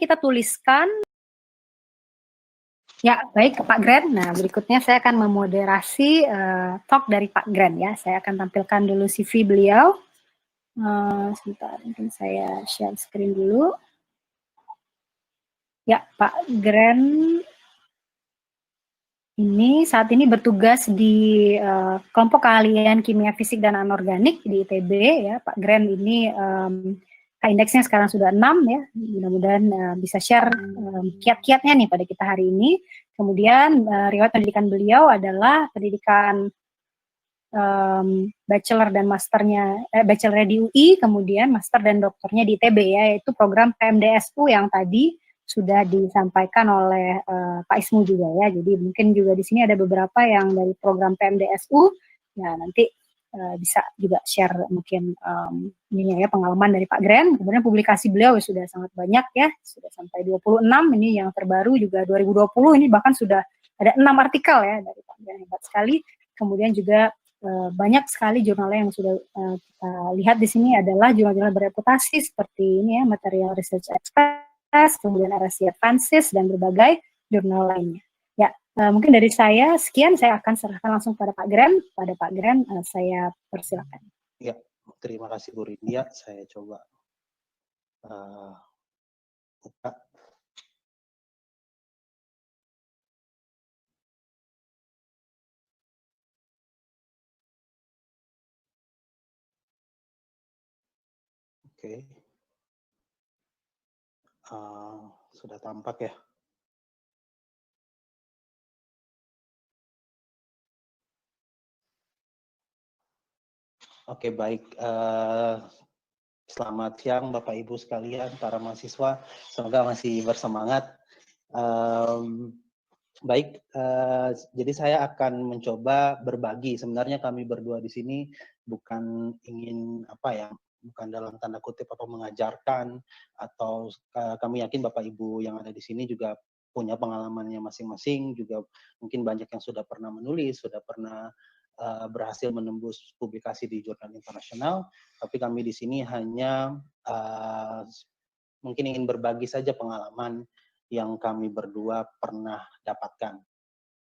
kita tuliskan. Ya, baik Pak Gren. Nah, berikutnya saya akan memoderasi talk dari Pak Gren ya. Saya akan tampilkan dulu CV beliau. Sebentar, mungkin saya share screen dulu. Ya, Pak Gren ini saat ini bertugas di kelompok keahlian kimia fisik dan anorganik di ITB ya. Pak Gren ini K-indeksnya sekarang sudah 6 ya. Mudah-mudahan bisa share kiat-kiatnya nih pada kita hari ini. Kemudian riwayat pendidikan beliau adalah pendidikan bachelor dan masternya, bachelor di UI, kemudian master dan doktornya di ITB ya, yaitu program PMDSU yang tadi sudah disampaikan oleh Pak Ismu juga ya. Jadi mungkin juga di sini ada beberapa yang dari program PMDSU. Ya nanti bisa juga share mungkin ini ya pengalaman dari Pak Gren. Kemudian publikasi beliau sudah sangat banyak ya, sudah sampai 26. Ini yang terbaru juga 2020 ini bahkan sudah ada 6 artikel ya dari Pak Gren, hebat sekali. Kemudian juga banyak sekali jurnalnya yang sudah kita lihat di sini adalah jurnal-jurnal bereputasi seperti ini ya, Material Research Express, kemudian RSC Advances dan berbagai jurnal lainnya. Ya, mungkin dari saya sekian, saya akan serahkan langsung pada Pak Gren. Pada Pak Gren, saya persilakan. Ya, terima kasih Bu Rindia. Saya coba buka. Oke. Sudah tampak ya. Oke, baik. Selamat siang Bapak Ibu sekalian, para mahasiswa. Semoga masih bersemangat. Baik, jadi saya akan mencoba berbagi. Sebenarnya kami berdua di sini bukan ingin bukan dalam tanda kutip mengajarkan, atau kami yakin Bapak Ibu yang ada di sini juga punya pengalamannya masing-masing, juga mungkin banyak yang sudah pernah menulis, sudah pernah berhasil menembus publikasi di jurnal internasional, tapi kami di sini hanya mungkin ingin berbagi saja pengalaman yang kami berdua pernah dapatkan.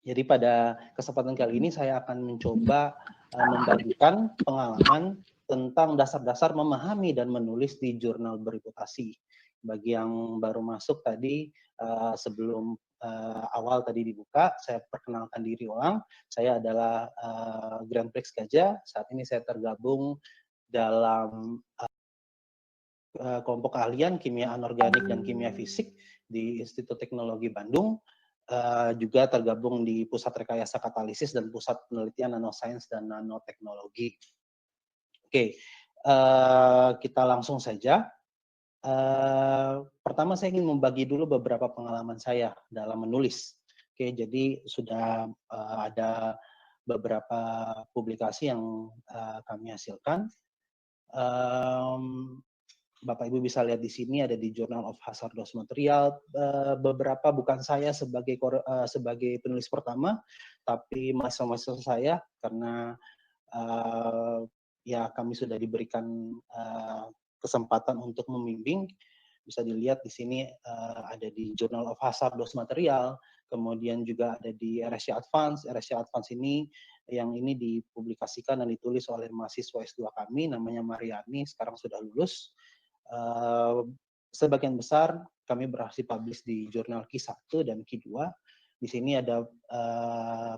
Jadi pada kesempatan kali ini saya akan mencoba membagikan pengalaman tentang dasar-dasar memahami dan menulis di jurnal bereputasi. Bagi yang baru masuk tadi, sebelum awal tadi dibuka, saya perkenalkan diri ulang. Saya adalah Grand Prix Gajah. Saat ini saya tergabung dalam kelompok keahlian kimia anorganik dan kimia fisik di Institut Teknologi Bandung, juga tergabung di Pusat Rekayasa Katalisis dan Pusat Penelitian Nanoscience dan Nanoteknologi. Oke, kita langsung saja. Pertama saya ingin membagi dulu beberapa pengalaman saya dalam menulis. Oke, jadi sudah ada beberapa publikasi yang kami hasilkan. Bapak Ibu bisa lihat di sini ada di Journal of Hazardous Material, beberapa bukan saya sebagai penulis pertama, tapi mahasiswa saya, karena ya kami sudah diberikan kesempatan untuk membimbing. Bisa dilihat di sini ada di Journal of Hazardous Material, kemudian juga ada di RSC Advance. RSC Advance ini yang ini dipublikasikan dan ditulis oleh mahasiswa S2 kami, namanya Mariani, sekarang sudah lulus. Sebagian besar kami berhasil publish di jurnal Q1 dan Q2. Di sini ada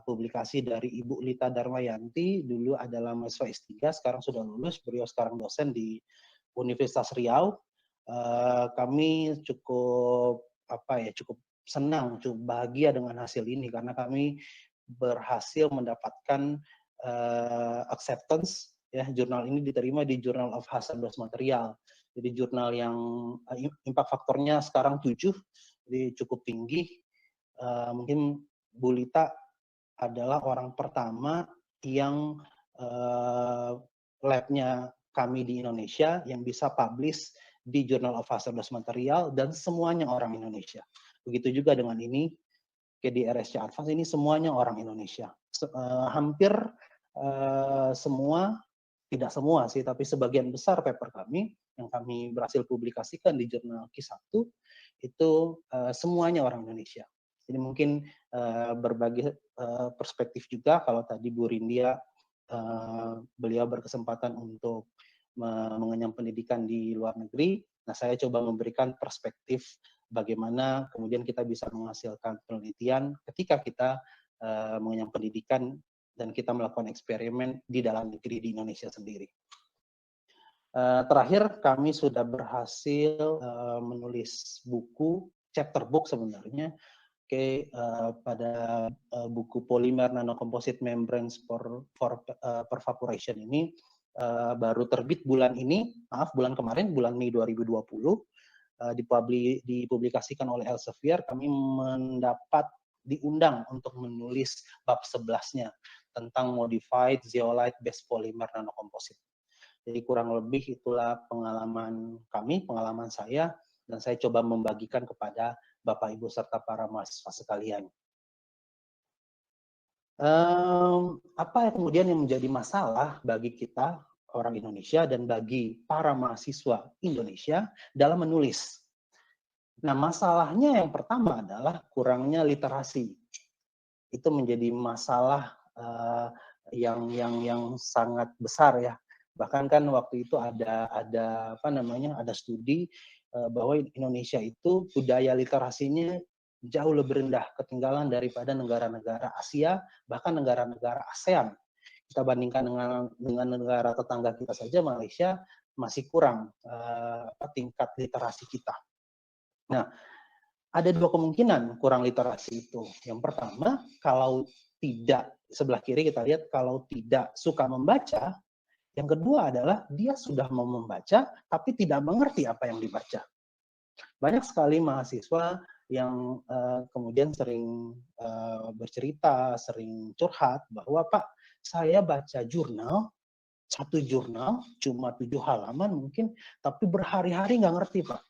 publikasi dari Ibu Lita Darmayanti, dulu adalah mahasiswa S3, sekarang sudah lulus, beliau sekarang dosen di Universitas Riau. Kami cukup cukup senang, cukup bahagia dengan hasil ini, karena kami berhasil mendapatkan acceptance ya. Jurnal ini diterima di Journal of Hazardous Material. Jadi jurnal yang impact faktornya sekarang 7, jadi cukup tinggi. Mungkin Bu Lita adalah orang pertama yang labnya kami di Indonesia yang bisa publish di Journal of Hazardous Material, dan semuanya orang Indonesia. Begitu juga dengan ini, di RSC Advance ini semuanya orang Indonesia. Hampir semua, tidak semua sih, tapi sebagian besar paper kami yang kami berhasil publikasikan di jurnal Q1 itu semuanya orang Indonesia. Jadi mungkin berbagi perspektif juga, kalau tadi Bu Rindia beliau berkesempatan untuk mengenyam pendidikan di luar negeri. Nah, saya coba memberikan perspektif bagaimana kemudian kita bisa menghasilkan penelitian ketika kita mengenyam pendidikan dan kita melakukan eksperimen di dalam negeri di Indonesia sendiri. Terakhir, kami sudah berhasil menulis buku, chapter book sebenarnya, pada buku Polymer Nanocomposite Membranes for Pervaporation ini baru terbit bulan ini, bulan kemarin, bulan Mei 2020, dipublikasikan oleh Elsevier. Kami mendapat diundang untuk menulis bab 11-nya tentang Modified Zeolite Based Polymer Nanocomposite. Jadi kurang lebih itulah pengalaman kami, pengalaman saya, dan saya coba membagikan kepada Bapak Ibu serta para mahasiswa sekalian. Apa yang kemudian yang menjadi masalah bagi kita orang Indonesia dan bagi para mahasiswa Indonesia dalam menulis? Nah, masalahnya yang pertama adalah kurangnya literasi. Itu menjadi masalah yang sangat besar ya. Bahkan kan waktu itu ada studi bahwa Indonesia itu budaya literasinya jauh lebih rendah, ketinggalan daripada negara-negara Asia, bahkan negara-negara ASEAN. Kita bandingkan dengan negara tetangga kita saja, Malaysia masih kurang tingkat literasi kita. Nah, ada dua kemungkinan kurang literasi itu. Yang pertama, kalau tidak, sebelah kiri kita lihat, kalau tidak suka membaca. Yang kedua adalah dia sudah mau membaca, tapi tidak mengerti apa yang dibaca. Banyak sekali mahasiswa yang kemudian sering bercerita, sering curhat bahwa Pak, saya baca jurnal, satu jurnal cuma 7 halaman mungkin, tapi berhari-hari nggak ngerti Pak.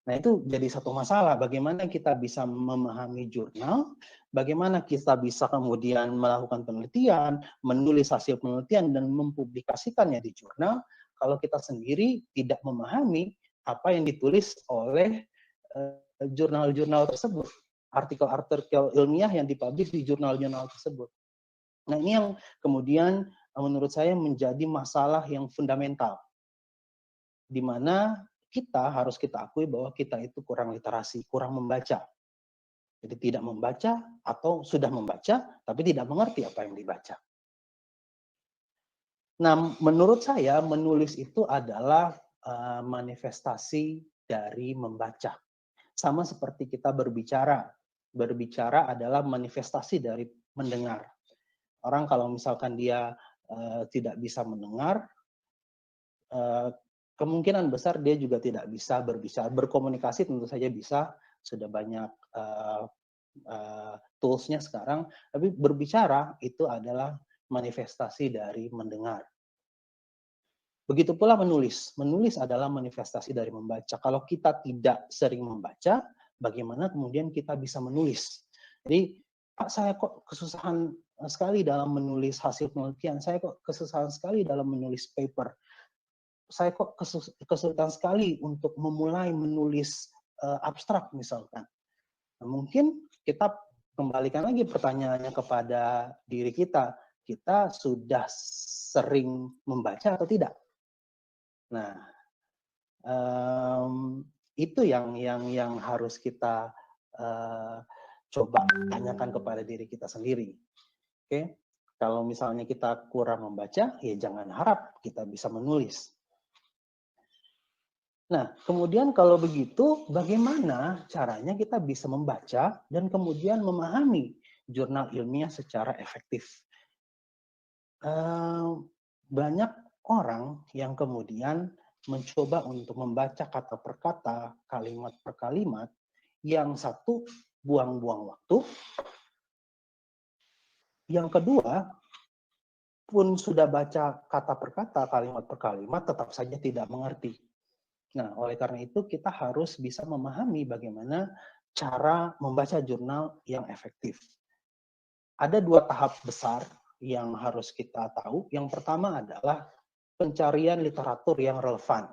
Nah, itu jadi satu masalah, bagaimana kita bisa memahami jurnal, bagaimana kita bisa kemudian melakukan penelitian, menulis hasil penelitian, dan mempublikasikannya di jurnal, kalau kita sendiri tidak memahami apa yang ditulis oleh jurnal-jurnal tersebut, artikel-artikel ilmiah yang dipublish di jurnal-jurnal tersebut. Nah, ini yang kemudian menurut saya menjadi masalah yang fundamental, di mana harus kita akui bahwa kita itu kurang literasi, kurang membaca. Jadi tidak membaca atau sudah membaca, tapi tidak mengerti apa yang dibaca. Nah, menurut saya menulis itu adalah manifestasi dari membaca. Sama seperti kita berbicara. Berbicara adalah manifestasi dari mendengar. Orang kalau misalkan dia tidak bisa mendengar, kemungkinan besar dia juga tidak bisa berbicara. Berkomunikasi tentu saja bisa, sudah banyak tools-nya sekarang, tapi berbicara itu adalah manifestasi dari mendengar. Begitu pula menulis. Menulis adalah manifestasi dari membaca. Kalau kita tidak sering membaca, bagaimana kemudian kita bisa menulis? Jadi, Pak, saya kok kesusahan sekali dalam menulis hasil penelitian, saya kok kesusahan sekali dalam menulis paper. Saya kok kesulitan sekali untuk memulai menulis abstrak misalkan. Nah, mungkin kita kembalikan lagi pertanyaannya kepada diri kita. Kita sudah sering membaca atau tidak? Nah, itu yang harus kita coba tanyakan kepada diri kita sendiri. Oke, kalau misalnya kita kurang membaca, ya jangan harap kita bisa menulis. Nah, kemudian kalau begitu, bagaimana caranya kita bisa membaca dan kemudian memahami jurnal ilmiah secara efektif? Banyak orang yang kemudian mencoba untuk membaca kata per kata, kalimat per kalimat, yang satu buang-buang waktu, yang kedua pun sudah baca kata per kata, kalimat per kalimat, tetap saja tidak mengerti. Nah, oleh karena itu kita harus bisa memahami bagaimana cara membaca jurnal yang efektif. Ada 2 tahap besar yang harus kita tahu. Yang pertama adalah pencarian literatur yang relevan.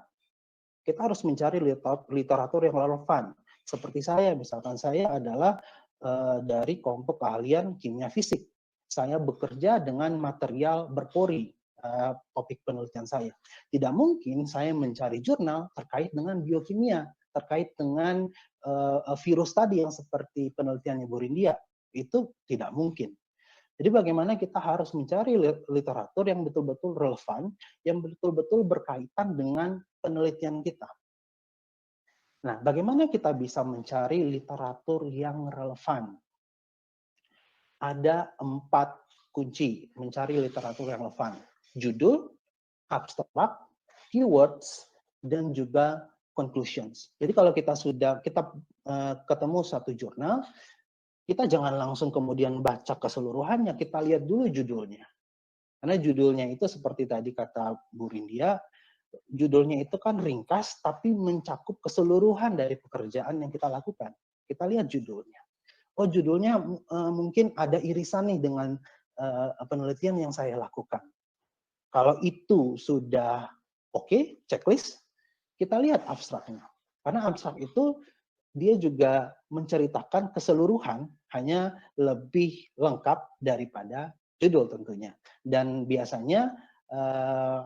Kita harus mencari literatur yang relevan. Seperti saya, misalkan saya adalah dari kelompok keahlian kimia fisik. Saya bekerja dengan material berpori, topik penelitian saya. Tidak mungkin saya mencari jurnal terkait dengan biokimia, terkait dengan virus tadi yang seperti penelitiannya Bu Rindia. Itu tidak mungkin. Jadi bagaimana kita harus mencari literatur yang betul-betul relevan, yang betul-betul berkaitan dengan penelitian kita. Nah, bagaimana kita bisa mencari literatur yang relevan? Ada 4 kunci mencari literatur yang relevan. Judul, abstrak, keywords, dan juga conclusions. Jadi kalau kita ketemu satu jurnal, kita jangan langsung kemudian baca keseluruhannya, kita lihat dulu judulnya. Karena judulnya itu seperti tadi kata Bu Rindia, judulnya itu kan ringkas, tapi mencakup keseluruhan dari pekerjaan yang kita lakukan. Kita lihat judulnya. Oh, judulnya mungkin ada irisan nih dengan penelitian yang saya lakukan. Kalau itu sudah oke, checklist, kita lihat abstraknya. Karena abstrak itu dia juga menceritakan keseluruhan, hanya lebih lengkap daripada judul tentunya. Dan biasanya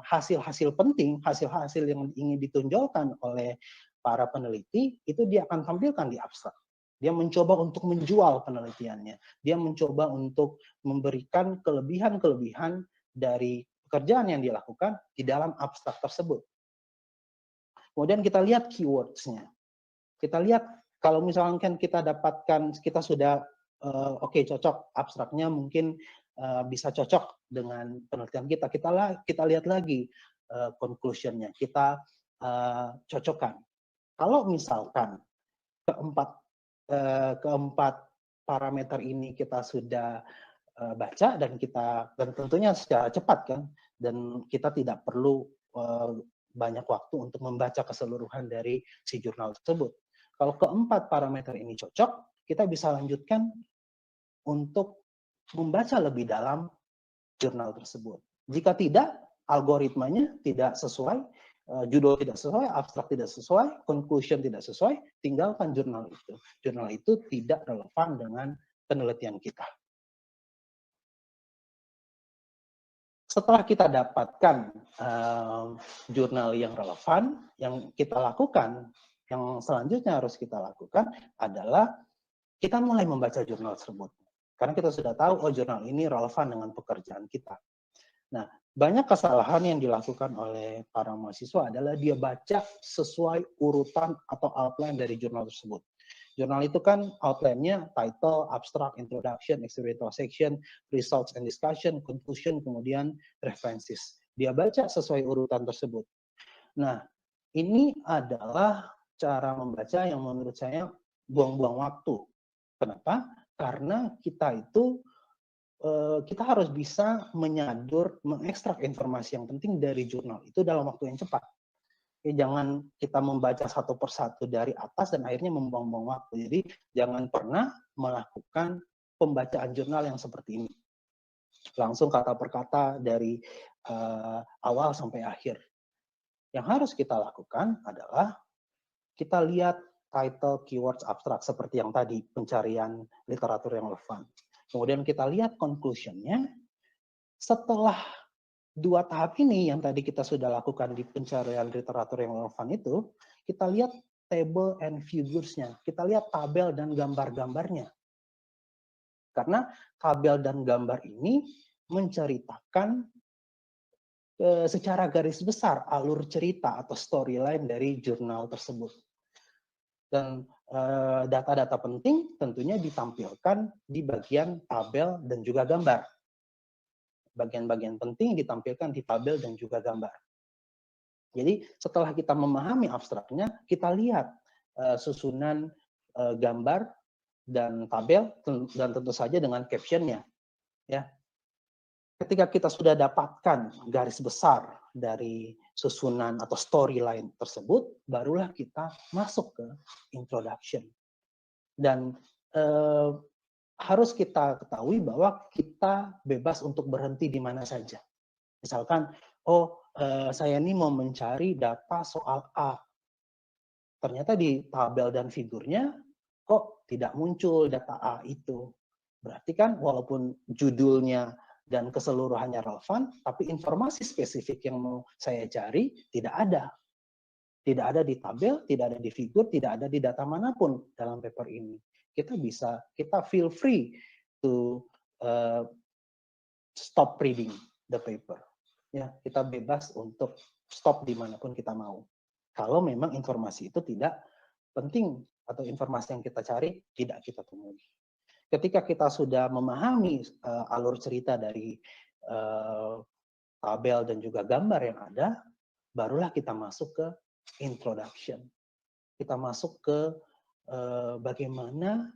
hasil-hasil penting, hasil-hasil yang ingin ditonjolkan oleh para peneliti, itu dia akan tampilkan di abstrak. Dia mencoba untuk menjual penelitiannya. Dia mencoba untuk memberikan kelebihan-kelebihan dari pekerjaan yang dilakukan di dalam abstrak tersebut. Kemudian kita lihat keywords-nya. Kita lihat kalau misalkan kita dapatkan, kita sudah oke, cocok, abstraknya mungkin bisa cocok dengan penelitian kita. Kita lihat lagi conclusion-nya, kita cocokkan. Kalau misalkan keempat parameter ini kita sudah baca dan tentunya secara cepat kan, dan kita tidak perlu banyak waktu untuk membaca keseluruhan dari si jurnal tersebut. Kalau keempat parameter ini cocok, kita bisa lanjutkan untuk membaca lebih dalam jurnal tersebut. Jika tidak, algoritmanya tidak sesuai, judul tidak sesuai, abstrak tidak sesuai, conclusion tidak sesuai, tinggalkan jurnal itu. Jurnal itu tidak relevan dengan penelitian kita. Setelah kita dapatkan jurnal yang relevan, yang kita lakukan, yang selanjutnya harus kita lakukan adalah kita mulai membaca jurnal tersebut. Karena kita sudah tahu, oh jurnal ini relevan dengan pekerjaan kita. Nah, banyak kesalahan yang dilakukan oleh para mahasiswa adalah dia baca sesuai urutan atau outline dari jurnal tersebut. Jurnal itu kan outline-nya title, abstract, introduction, experimental section, results and discussion, conclusion, kemudian references. Dia baca sesuai urutan tersebut. Nah, ini adalah cara membaca yang menurut saya buang-buang waktu. Kenapa? Karena kita harus bisa mengekstrak informasi yang penting dari jurnal itu dalam waktu yang cepat. Jangan kita membaca satu persatu dari atas dan akhirnya membuang-buang waktu. Jadi jangan pernah melakukan pembacaan jurnal yang seperti ini. Langsung kata per kata dari awal sampai akhir. Yang harus kita lakukan adalah kita lihat title, keywords, abstrak seperti yang tadi, pencarian literatur yang relevan. Kemudian kita lihat conclusion-nya. Setelah 2 tahap ini yang tadi kita sudah lakukan di pencarian literatur yang relevan itu, kita lihat table and figures-nya. Kita lihat tabel dan gambar-gambarnya. Karena tabel dan gambar ini menceritakan secara garis besar alur cerita atau storyline dari jurnal tersebut. Dan data-data penting tentunya ditampilkan di bagian tabel dan juga gambar. Bagian-bagian penting ditampilkan di tabel dan juga gambar. Jadi setelah kita memahami abstraknya, kita lihat susunan gambar dan tabel dan tentu saja dengan captionnya. Ya. Ketika kita sudah dapatkan garis besar dari susunan atau storyline tersebut, barulah kita masuk ke introduction. Dan harus kita ketahui bahwa kita bebas untuk berhenti di mana saja. Misalkan, saya ini mau mencari data soal A. ternyata di tabel dan figurnya kok tidak muncul data A itu. Berarti kan walaupun judulnya dan keseluruhannya relevan, tapi informasi spesifik yang mau saya cari tidak ada. Tidak ada di tabel, tidak ada di figur, tidak ada di data manapun dalam paper ini. Kita feel free to stop reading the paper. Ya, kita bebas untuk stop dimanapun kita mau. Kalau memang informasi itu tidak penting atau informasi yang kita cari tidak kita temui. Ketika kita sudah memahami alur cerita dari tabel dan juga gambar yang ada, barulah kita masuk ke introduction. Kita masuk ke bagaimana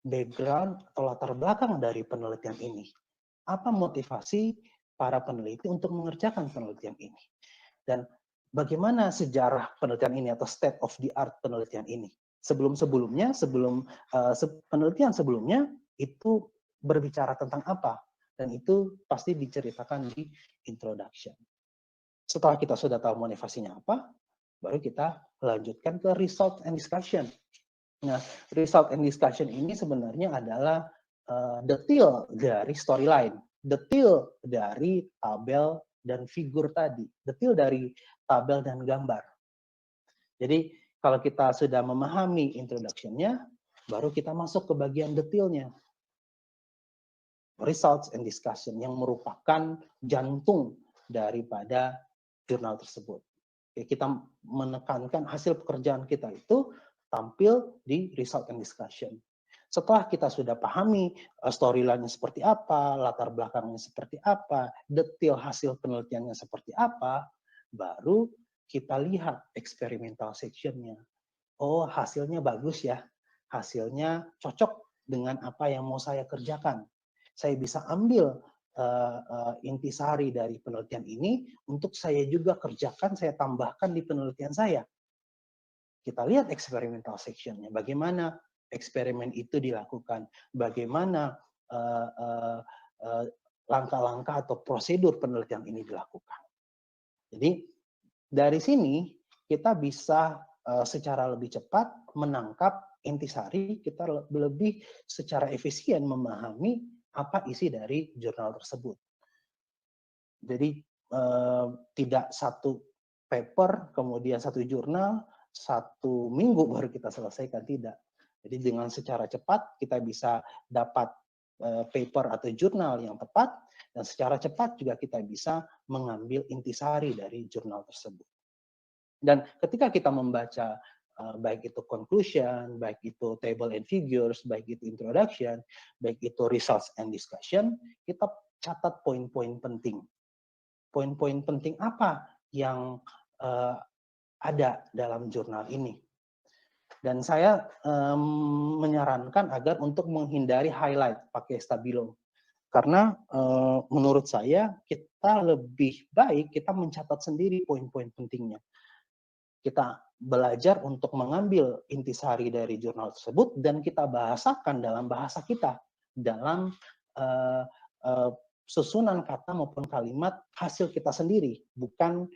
background atau latar belakang dari penelitian ini. Apa motivasi para peneliti untuk mengerjakan penelitian ini? Dan bagaimana sejarah penelitian ini atau state of the art penelitian ini? Sebelum penelitian sebelumnya itu berbicara tentang apa? Dan itu pasti diceritakan di introduction. Setelah kita sudah tahu motivasinya apa, baru kita lanjutkan ke result and discussion. Nah, result and discussion ini sebenarnya adalah detail dari storyline, detail dari tabel dan figur tadi, detail dari tabel dan gambar. Jadi kalau kita sudah memahami introduction-nya, baru kita masuk ke bagian detailnya. Results and discussion yang merupakan jantung daripada jurnal tersebut. Kita menekankan hasil pekerjaan kita itu tampil di result and discussion. Setelah kita sudah pahami storyline-nya seperti apa, latar belakangnya seperti apa, detail hasil penelitiannya seperti apa, baru kita lihat experimental section-nya. Oh, hasilnya bagus ya. Hasilnya cocok dengan apa yang mau saya kerjakan. Saya bisa ambil intisari dari penelitian ini untuk saya juga kerjakan, saya tambahkan di penelitian saya. Kita lihat experimental section-nya, bagaimana eksperimen itu dilakukan, bagaimana langkah-langkah atau prosedur penelitian ini dilakukan. Jadi dari sini kita bisa secara lebih cepat menangkap intisari, kita lebih secara efisien memahami apa isi dari jurnal tersebut. Jadi tidak satu paper, kemudian satu jurnal, 1 minggu baru kita selesaikan, tidak. Jadi dengan secara cepat kita bisa dapat paper atau jurnal yang tepat, dan secara cepat juga kita bisa mengambil intisari dari jurnal tersebut. Dan ketika kita membaca baik itu conclusion, baik itu table and figures, baik itu introduction, baik itu results and discussion, kita catat poin-poin penting. Poin-poin penting apa yang ada dalam jurnal ini. Dan saya menyarankan agar untuk menghindari highlight pakai stabilo. Karena menurut saya kita lebih baik kita mencatat sendiri poin-poin pentingnya. Kita belajar untuk mengambil intisari dari jurnal tersebut dan kita bahasakan dalam bahasa kita, dalam susunan kata maupun kalimat hasil kita sendiri, bukan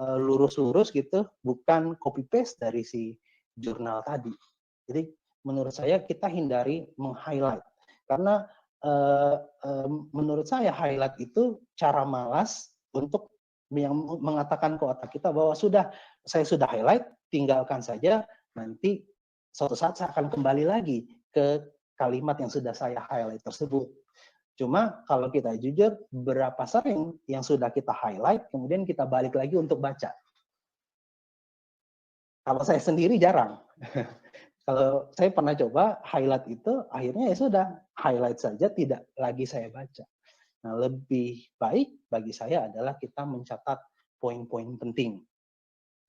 lurus-lurus gitu, bukan copy paste dari si jurnal tadi. Jadi menurut saya kita hindari meng-highlight, karena menurut saya highlight itu cara malas untuk yang mengatakan ke otak kita bahwa saya sudah highlight, tinggalkan saja, nanti suatu saat saya akan kembali lagi ke kalimat yang sudah saya highlight tersebut. Cuma kalau kita jujur, berapa sering yang sudah kita highlight, kemudian kita balik lagi untuk baca. Kalau saya sendiri jarang. Kalau saya pernah coba highlight itu, akhirnya ya sudah, highlight saja, tidak lagi saya baca. Nah, lebih baik bagi saya adalah kita mencatat poin-poin penting.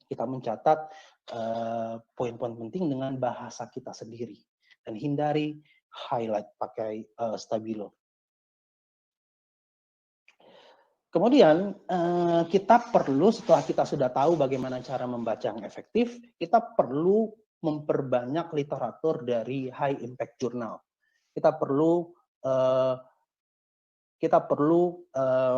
Kita mencatat poin-poin penting dengan bahasa kita sendiri. Dan hindari highlight pakai stabilo. Kemudian kita perlu, setelah kita sudah tahu bagaimana cara membaca yang efektif, kita perlu memperbanyak literatur dari high impact journal. Kita perlu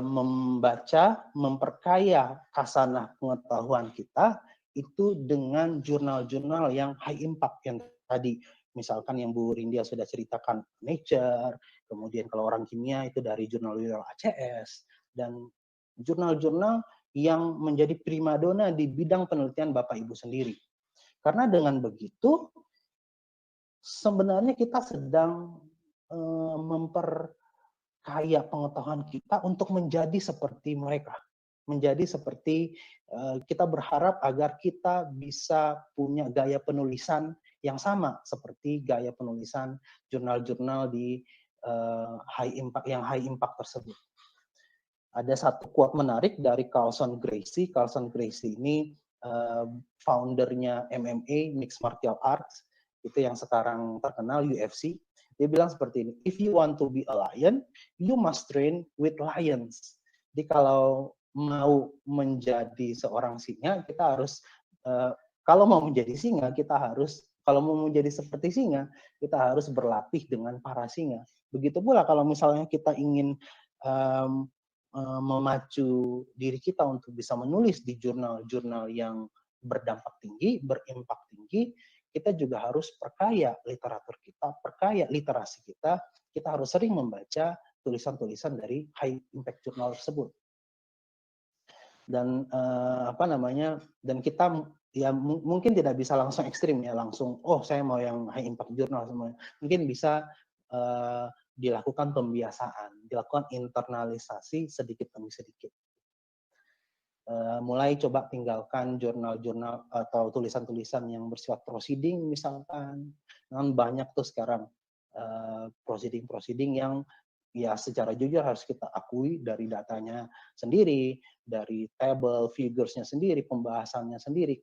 membaca, memperkaya khasanah pengetahuan kita itu dengan jurnal-jurnal yang high impact yang tadi, misalkan yang Bu Rindia sudah ceritakan Nature, kemudian kalau orang kimia itu dari jurnal-jurnal ACS, dan jurnal-jurnal yang menjadi primadona di bidang penelitian Bapak Ibu sendiri. Karena dengan begitu, sebenarnya kita sedang memperkaya pengetahuan kita untuk menjadi seperti mereka. Menjadi seperti kita berharap agar kita bisa punya gaya penulisan yang sama seperti gaya penulisan jurnal-jurnal di high impact tersebut. Ada satu quote menarik dari Carlson Gracie. Carlson Gracie ini foundernya MMA, Mixed Martial Arts, itu yang sekarang terkenal UFC. Dia bilang seperti ini, if you want to be a lion, you must train with lions. Jadi kalau mau menjadi seorang singa, kita harus, kalau mau menjadi singa, kita harus, kalau mau menjadi seperti singa, kita harus berlatih dengan para singa. Begitu pula kalau misalnya kita ingin memacu diri kita untuk bisa menulis di jurnal-jurnal yang berdampak tinggi, berimpak tinggi, kita juga harus perkaya literatur kita, perkaya literasi kita harus sering membaca tulisan-tulisan dari high impact jurnal tersebut. Dan dan kita ya mungkin tidak bisa langsung ekstrim ya, langsung saya mau yang high impact jurnal semuanya. Mungkin bisa dilakukan pembiasaan, dilakukan internalisasi sedikit demi sedikit. Mulai coba tinggalkan jurnal-jurnal atau tulisan-tulisan yang bersifat proceeding misalkan. Kan banyak tuh sekarang proceeding yang ya secara jujur harus kita akui dari datanya sendiri, dari table, figures-nya sendiri, pembahasannya sendiri,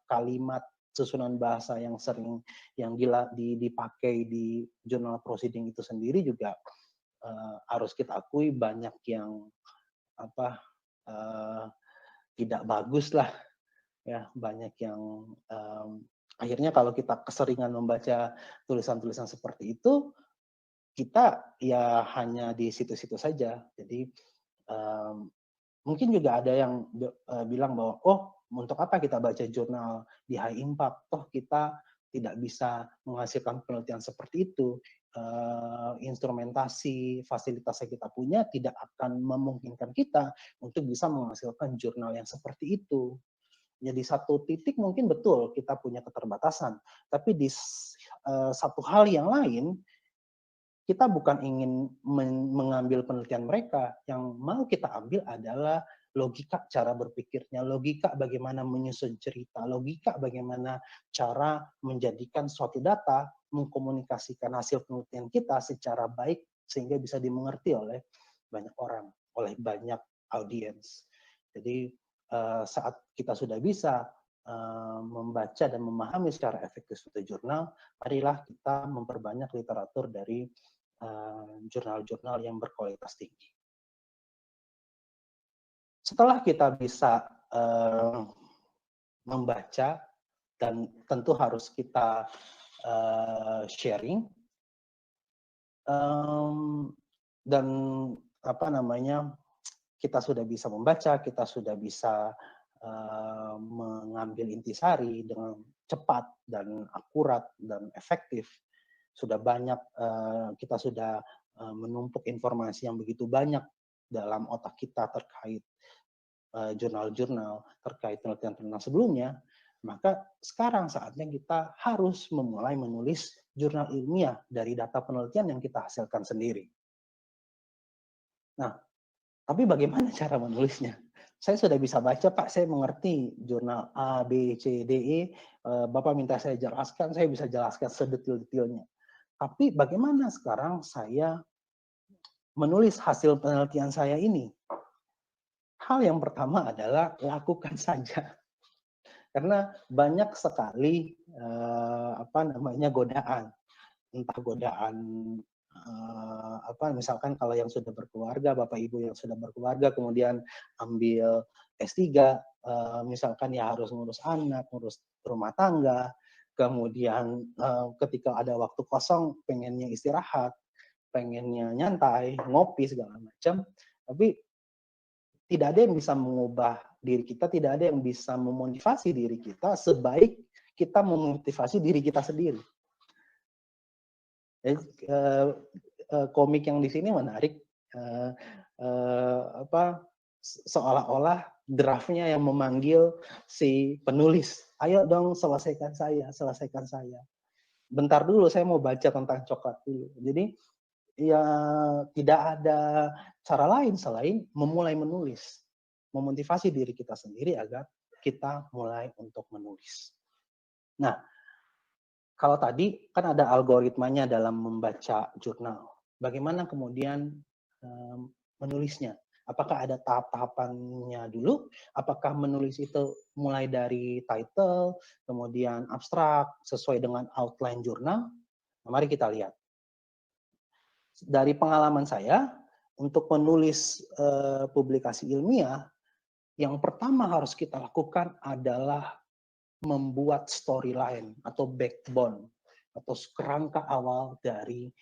kalimat susunan bahasa yang sering yang dipakai di jurnal proceeding itu sendiri juga harus kita akui banyak yang tidak bagus lah ya, banyak yang akhirnya kalau kita keseringan membaca tulisan-tulisan seperti itu, kita ya hanya di situ-situ saja. Jadi mungkin juga ada yang bilang bahwa untuk apa kita baca jurnal di high impact, toh kita tidak bisa menghasilkan penelitian seperti itu. Instrumentasi, fasilitas yang kita punya tidak akan memungkinkan kita untuk bisa menghasilkan jurnal yang seperti itu. Jadi satu titik mungkin betul kita punya keterbatasan, tapi di satu hal yang lain, kita bukan ingin mengambil penelitian mereka, yang mau kita ambil adalah logika cara berpikirnya, logika bagaimana menyusun cerita, logika bagaimana cara menjadikan suatu data, mengkomunikasikan hasil penelitian kita secara baik sehingga bisa dimengerti oleh banyak orang, oleh banyak audiens. Jadi saat kita sudah bisa membaca dan memahami secara efektif suatu jurnal, marilah kita memperbanyak literatur dari jurnal-jurnal yang berkualitas tinggi. Setelah kita bisa membaca dan tentu harus kita sharing dan kita sudah bisa membaca, kita sudah bisa mengambil intisari dengan cepat dan akurat dan efektif. Sudah banyak kita sudah menumpuk informasi yang begitu banyak dalam otak kita terkait jurnal-jurnal, terkait penelitian-penelitian sebelumnya, maka sekarang saatnya kita harus memulai menulis jurnal ilmiah dari data penelitian yang kita hasilkan sendiri. Nah, tapi bagaimana cara menulisnya? Saya sudah bisa baca, Pak, saya mengerti jurnal A, B, C, D, E, Bapak minta saya jelaskan, saya bisa jelaskan sedetil-detilnya. Tapi bagaimana sekarang saya menulis hasil penelitian saya ini? Hal yang pertama adalah lakukan saja. Karena banyak sekali godaan. Entah godaan misalkan kalau yang sudah berkeluarga, Bapak Ibu yang sudah berkeluarga kemudian ambil S3, misalkan ya harus ngurus anak, ngurus rumah tangga, kemudian ketika ada waktu kosong pengennya istirahat, pengennya nyantai, ngopi segala macam, tapi tidak ada yang bisa mengubah diri kita, tidak ada yang bisa memotivasi diri kita sebaik kita memotivasi diri kita sendiri. Jadi, komik yang di sini menarik, seolah-olah draftnya yang memanggil si penulis, ayo dong selesaikan saya. Bentar dulu, saya mau baca tentang coklat dulu. Jadi ya tidak ada cara lain selain memulai menulis, memotivasi diri kita sendiri agar kita mulai untuk menulis. Nah, kalau tadi kan ada algoritmanya dalam membaca jurnal. Bagaimana kemudian menulisnya? Apakah ada tahap-tahapannya dulu? Apakah menulis itu mulai dari title, kemudian abstrak, sesuai dengan outline jurnal? Nah, mari kita lihat. Dari pengalaman saya, untuk menulis publikasi ilmiah, yang pertama harus kita lakukan adalah membuat storyline atau backbone atau kerangka awal dari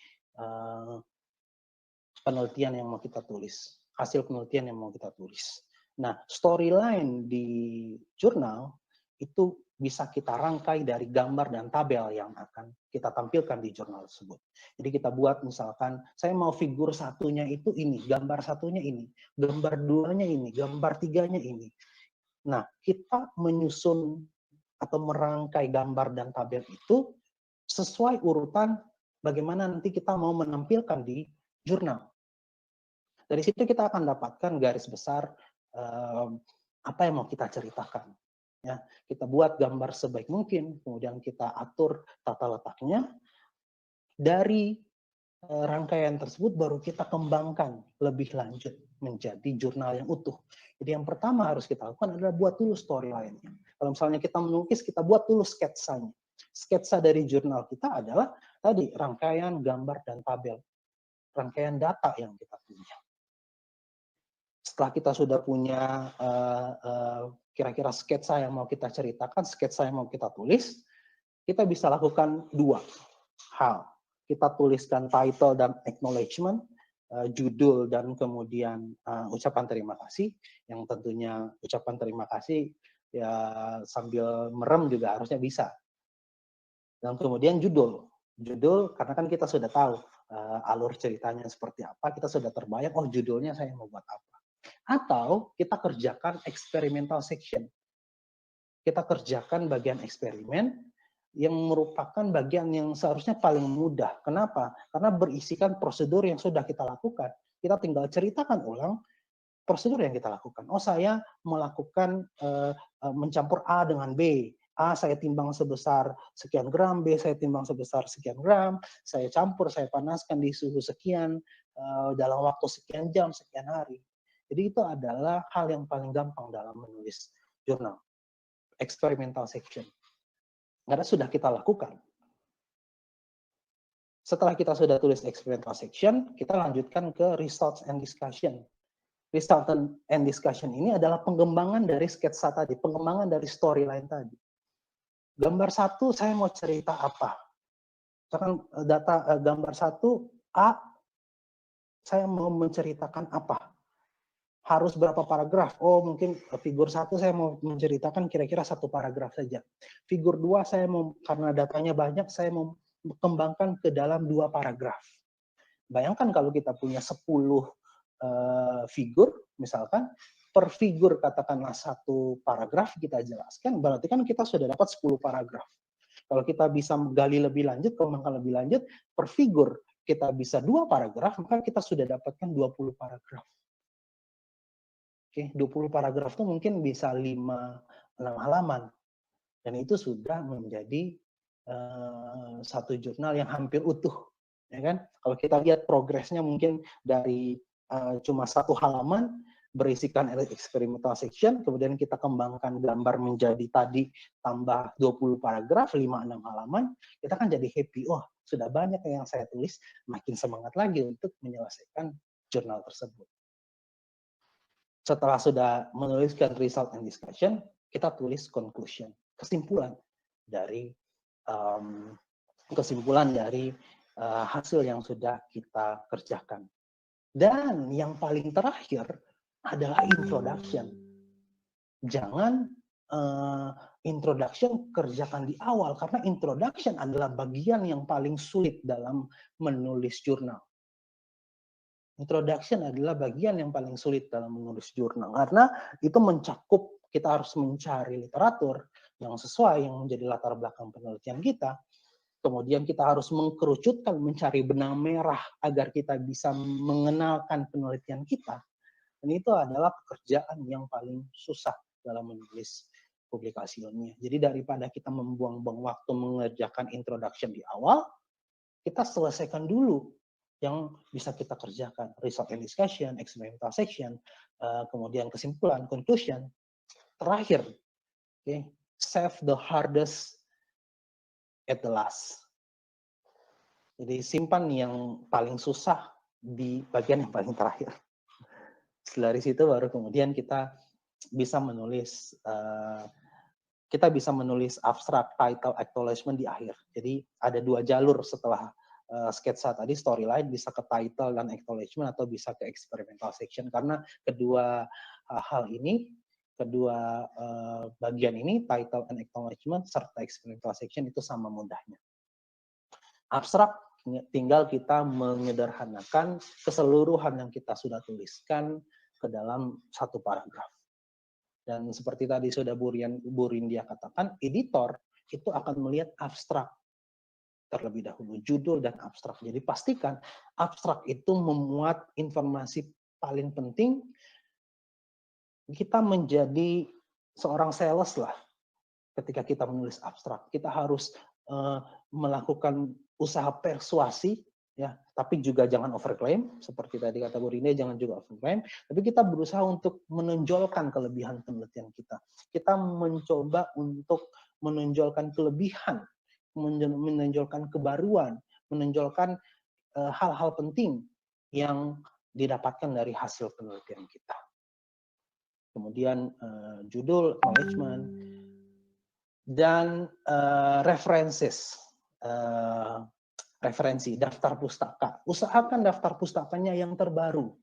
penelitian yang mau kita tulis, hasil penelitian yang mau kita tulis. Nah, storyline di jurnal itu bisa kita rangkai dari gambar dan tabel yang akan kita tampilkan di jurnal tersebut. Jadi kita buat misalkan, saya mau figur satunya itu ini, gambar satunya ini, gambar duanya ini, gambar tiganya ini. Nah, kita menyusun atau merangkai gambar dan tabel itu sesuai urutan bagaimana nanti kita mau menampilkan di jurnal. Dari situ kita akan dapatkan garis besar apa yang mau kita ceritakan. Ya, kita buat gambar sebaik mungkin, kemudian kita atur tata letaknya. Dari rangkaian tersebut baru kita kembangkan lebih lanjut menjadi jurnal yang utuh. Jadi yang pertama harus kita lakukan adalah buat dulu storyline-nya. Kalau misalnya kita melukis, kita buat dulu sketsanya. Sketsa dari jurnal kita adalah tadi rangkaian gambar dan tabel, rangkaian data yang kita punya. Setelah kita sudah punya kira-kira sketsa yang mau kita ceritakan, sketsa yang mau kita tulis, kita bisa lakukan dua hal. Kita tuliskan title dan acknowledgement, judul dan kemudian ucapan terima kasih, yang tentunya ucapan terima kasih ya sambil merem juga harusnya bisa. Dan kemudian judul karena kan kita sudah tahu alur ceritanya seperti apa, kita sudah terbayang, oh judulnya saya mau buat apa. Atau kita kerjakan experimental section. Kita kerjakan bagian eksperimen yang merupakan bagian yang seharusnya paling mudah. Kenapa? Karena berisikan prosedur yang sudah kita lakukan. Kita tinggal ceritakan ulang prosedur yang kita lakukan. Oh, saya melakukan mencampur A dengan B. A saya timbang sebesar sekian gram, B saya timbang sebesar sekian gram, saya campur, saya panaskan di suhu sekian, dalam waktu sekian jam, sekian hari. Jadi itu adalah hal yang paling gampang dalam menulis jurnal. Experimental section. Karena sudah kita lakukan. Setelah kita sudah tulis experimental section, kita lanjutkan ke results and discussion. Result and discussion ini adalah pengembangan dari sketsa tadi, pengembangan dari storyline tadi. Gambar satu, saya mau cerita apa? Misalkan data gambar satu, A, saya mau menceritakan apa? Harus berapa paragraf? Oh, mungkin figur satu saya mau menceritakan kira-kira satu paragraf saja. Figur dua saya mau, karena datanya banyak, saya mau kembangkan ke dalam 2 paragraf. Bayangkan kalau kita punya 10 figur, misalkan, per figur katakanlah 1 paragraf kita jelaskan, berarti kan kita sudah dapat 10 paragraf. Kalau kita bisa gali lebih lanjut, kembangkan lebih lanjut, per figur kita bisa 2 paragraf, maka kita sudah dapatkan 20 paragraf. Oke, 20 paragraf itu mungkin bisa 5-6 halaman. Dan itu sudah menjadi satu jurnal yang hampir utuh. Ya kan? Kalau kita lihat progresnya mungkin dari cuma 1 halaman, berisikan experimental section, kemudian kita kembangkan gambar menjadi tadi tambah 20 paragraf, 5-6 halaman, kita kan jadi happy. Oh, sudah banyak yang saya tulis, makin semangat lagi untuk menyelesaikan jurnal tersebut. Setelah sudah menuliskan result and discussion, kita tulis conclusion, kesimpulan dari hasil yang sudah kita kerjakan. Dan yang paling terakhir adalah introduction. Jangan introduction kerjakan di awal, karena introduction adalah bagian yang paling sulit dalam menulis jurnal. Introduction adalah bagian yang paling sulit dalam menulis jurnal, karena itu mencakup, kita harus mencari literatur yang sesuai, yang menjadi latar belakang penelitian kita. Kemudian kita harus mengkerucutkan, mencari benang merah agar kita bisa mengenalkan penelitian kita. Dan itu adalah pekerjaan yang paling susah dalam menulis publikasi ilmiah. Jadi daripada kita membuang-buang waktu mengerjakan introduction di awal, kita selesaikan dulu yang bisa kita kerjakan. Result and discussion, experimental section, kemudian kesimpulan, conclusion. Terakhir, save the hardest at the last. Jadi simpan yang paling susah di bagian yang paling terakhir. Dari situ baru kemudian kita bisa menulis abstrak, title, acknowledgement di akhir. Jadi ada 2 jalur setelah sketsa tadi, storyline, bisa ke title dan acknowledgement atau bisa ke experimental section, karena kedua hal ini, kedua bagian ini, title and acknowledgement serta experimental section, itu sama mudahnya. Abstrak tinggal kita menyederhanakan keseluruhan yang kita sudah tuliskan ke dalam satu paragraf. Dan seperti tadi sudah Bu Rindia katakan, editor itu akan melihat abstrak terlebih dahulu, judul dan abstrak. Jadi pastikan abstrak itu memuat informasi paling penting. Kita menjadi seorang sales lah ketika kita menulis abstrak. Kita harus melakukan usaha persuasi, ya, tapi juga jangan overclaim, seperti tadi kata Bu Rindia, jangan juga overclaim, tapi kita berusaha untuk menonjolkan kelebihan penelitian kita. Kita mencoba untuk menonjolkan kelebihan, menonjolkan kebaruan, menonjolkan hal-hal penting yang didapatkan dari hasil penelitian kita. Kemudian judul, acknowledgement, dan referensi, daftar pustaka. Usahakan daftar pustakanya yang terbaru.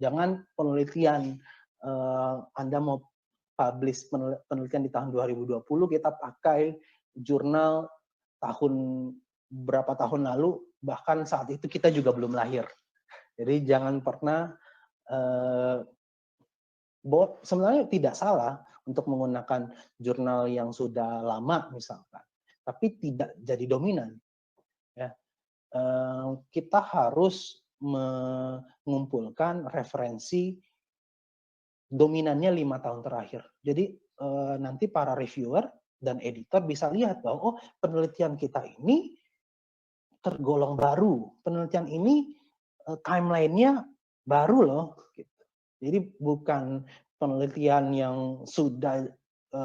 Jangan penelitian, Anda mau publish penelitian di tahun 2020, kita pakai jurnal berapa tahun lalu, bahkan saat itu kita juga belum lahir. Jadi jangan pernah, sebenarnya tidak salah untuk menggunakan jurnal yang sudah lama misalkan, tapi tidak jadi dominan. Ya, kita harus mengumpulkan referensi dominannya 5 tahun terakhir. Jadi nanti para reviewer dan editor bisa lihat bahwa, oh, penelitian kita ini tergolong baru, penelitian ini timeline-nya baru loh. Gitu. Jadi bukan penelitian yang sudah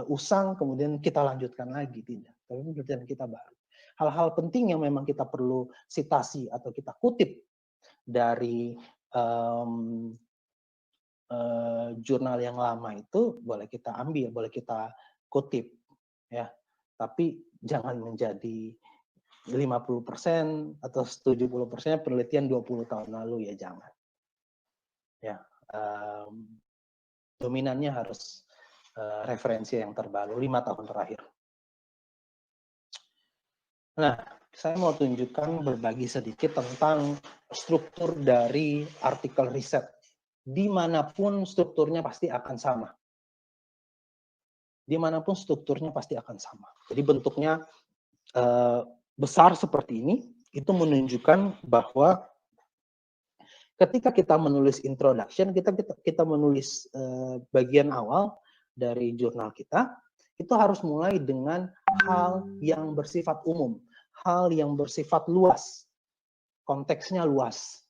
usang kemudian kita lanjutkan lagi, tidak. Tapi penelitian kita baru. Hal-hal penting yang memang kita perlu sitasi atau kita kutip dari jurnal yang lama itu boleh kita ambil, boleh kita kutip, ya. Tapi jangan menjadi 50% atau 70% penelitian 20 tahun lalu, ya jangan. Ya, dominannya harus referensi yang terbaru 5 tahun terakhir. Nah, saya mau tunjukkan, berbagi sedikit tentang struktur dari artikel riset. Dimanapun strukturnya pasti akan sama. Dimanapun strukturnya pasti akan sama. Jadi bentuknya besar seperti ini, itu menunjukkan bahwa ketika kita menulis introduction, kita menulis bagian awal dari jurnal kita, itu harus mulai dengan hal yang bersifat umum, hal yang bersifat luas, konteksnya luas.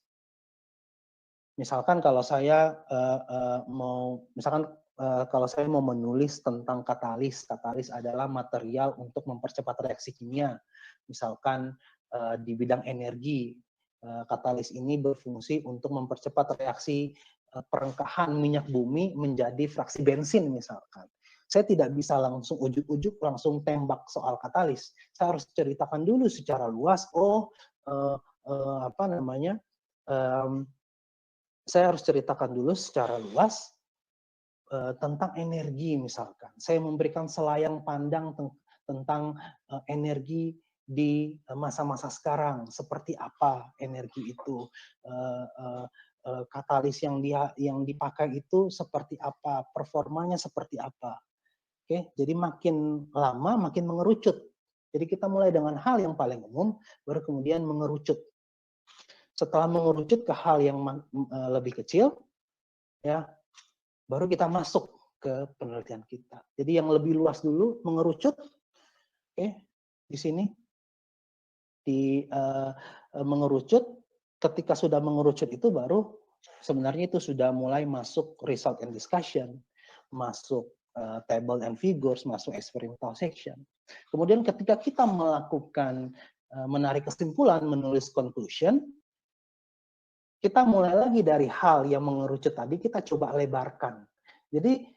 Misalkan kalau saya kalau saya mau menulis tentang katalis, katalis adalah material untuk mempercepat reaksi kimia. Misalkan di bidang energi, katalis ini berfungsi untuk mempercepat reaksi perengkahan minyak bumi menjadi fraksi bensin misalkan. Saya tidak bisa langsung ujuk-ujuk langsung tembak soal katalis. Saya harus ceritakan dulu secara luas. Saya harus ceritakan dulu secara luas tentang energi misalkan. Saya memberikan selayang pandang tentang energi di masa-masa sekarang, seperti apa energi itu, katalis yang dipakai itu seperti apa, performanya seperti apa. Oke, jadi makin lama makin mengerucut. Jadi kita mulai dengan hal yang paling umum, baru kemudian mengerucut. Setelah mengerucut ke hal yang lebih kecil, ya, baru kita masuk ke penelitian kita. Jadi yang lebih luas dulu mengerucut, oke, di sini mengerucut. Ketika sudah mengerucut itu baru sebenarnya itu sudah mulai masuk result and discussion, masuk table and figures, masuk experimental section. Kemudian ketika kita melakukan menarik kesimpulan, menulis conclusion, kita mulai lagi dari hal yang mengerucut tadi, kita coba lebarkan. Jadi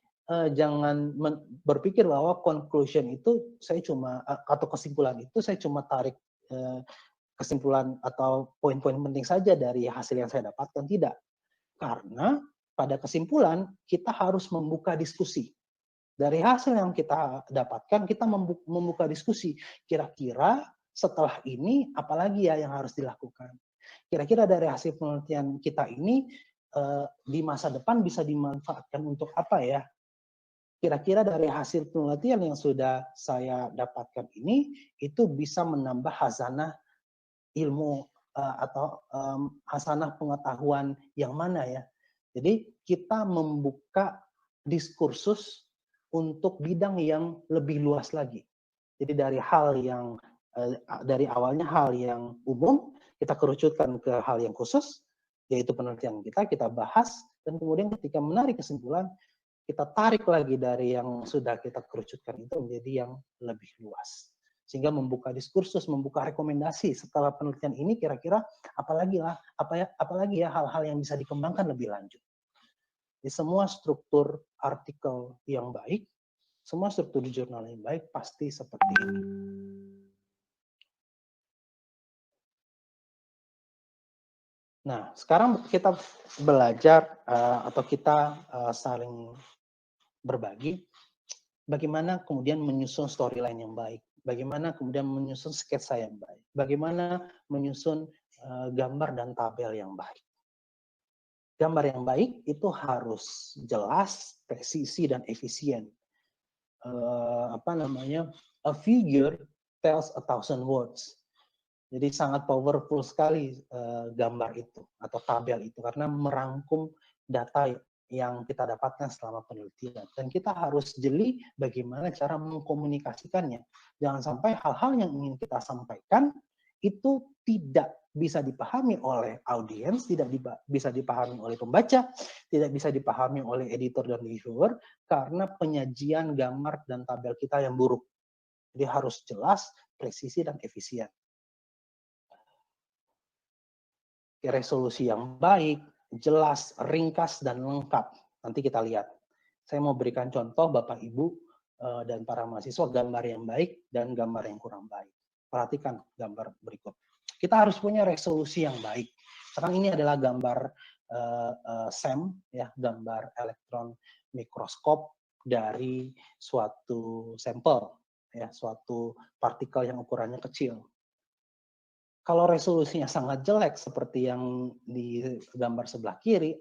jangan berpikir bahwa conclusion itu saya cuma, atau kesimpulan itu saya cuma tarik kesimpulan atau poin-poin penting saja dari hasil yang saya dapatkan. Tidak. Karena pada kesimpulan kita harus membuka diskusi. Dari hasil yang kita dapatkan, kita membuka diskusi. Kira-kira setelah ini apalagi ya yang harus dilakukan? Kira-kira dari hasil penelitian kita ini di masa depan bisa dimanfaatkan untuk apa ya? Kira-kira dari hasil penelitian yang sudah saya dapatkan ini itu bisa menambah hazanah ilmu atau hazanah pengetahuan yang mana ya? Jadi kita membuka diskursus untuk bidang yang lebih luas lagi. Jadi dari hal yang dari awalnya hal yang umum, kita kerucutkan ke hal yang khusus, yaitu penelitian kita bahas, dan kemudian ketika menarik kesimpulan, kita tarik lagi dari yang sudah kita kerucutkan itu menjadi yang lebih luas. Sehingga membuka diskursus, membuka rekomendasi setelah penelitian ini kira-kira apalagi ya hal-hal yang bisa dikembangkan lebih lanjut. Di semua struktur artikel yang baik, semua struktur jurnal yang baik pasti seperti ini. Nah, sekarang kita belajar atau kita saling berbagi bagaimana kemudian menyusun storyline yang baik, bagaimana kemudian menyusun sketsa yang baik, bagaimana menyusun gambar dan tabel yang baik. Gambar yang baik itu harus jelas, presisi, dan efisien. A figure tells 1,000 words. Jadi sangat powerful sekali gambar itu atau tabel itu karena merangkum data yang kita dapatkan selama penelitian. Dan kita harus jeli bagaimana cara mengkomunikasikannya. Jangan sampai hal-hal yang ingin kita sampaikan itu tidak bisa dipahami oleh audiens, tidak bisa dipahami oleh pembaca, tidak bisa dipahami oleh editor dan reviewer karena penyajian gambar dan tabel kita yang buruk. Jadi harus jelas, presisi, dan efisien. Resolusi yang baik, jelas, ringkas, dan lengkap. Nanti kita lihat. Saya mau berikan contoh Bapak Ibu dan para mahasiswa gambar yang baik dan gambar yang kurang baik. Perhatikan gambar berikut. Kita harus punya resolusi yang baik. Sekarang ini adalah gambar SEM, ya, gambar elektron mikroskop dari suatu sampel, ya, suatu partikel yang ukurannya kecil. Kalau resolusinya sangat jelek seperti yang di gambar sebelah kiri,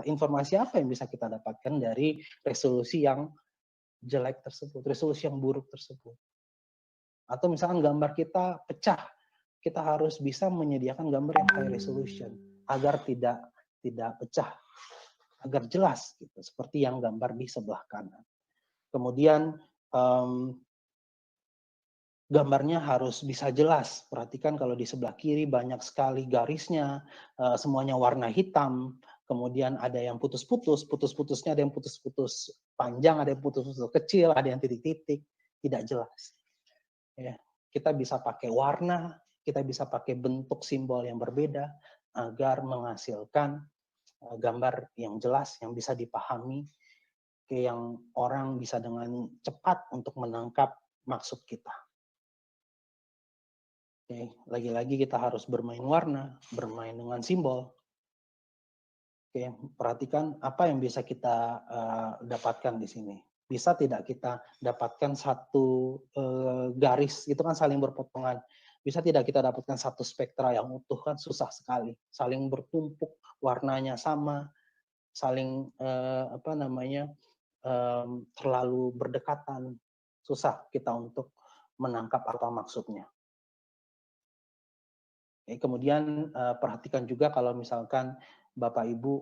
informasi apa yang bisa kita dapatkan dari resolusi yang jelek tersebut, resolusi yang buruk tersebut. Atau misalkan gambar kita pecah, kita harus bisa menyediakan gambar yang high resolution agar tidak pecah, agar jelas gitu, seperti yang gambar di sebelah kanan. Kemudian gambarnya harus bisa jelas. Perhatikan kalau di sebelah kiri banyak sekali garisnya, semuanya warna hitam, kemudian ada yang putus-putus, putus-putusnya ada yang putus-putus panjang, ada yang putus-putus kecil, ada yang titik-titik, tidak jelas. Ya, kita bisa pakai warna, kita bisa pakai bentuk simbol yang berbeda agar menghasilkan gambar yang jelas, yang bisa dipahami, yang orang bisa dengan cepat untuk menangkap maksud kita. Oke, lagi-lagi kita harus bermain warna, bermain dengan simbol. Oke, perhatikan apa yang bisa kita dapatkan di sini. Bisa tidak kita dapatkan satu garis, itu kan saling berpotongan. Bisa tidak kita dapatkan satu spektra yang utuh, kan susah sekali. Saling bertumpuk, warnanya sama, saling terlalu berdekatan. Susah kita untuk menangkap apa maksudnya. Kemudian perhatikan juga kalau misalkan Bapak Ibu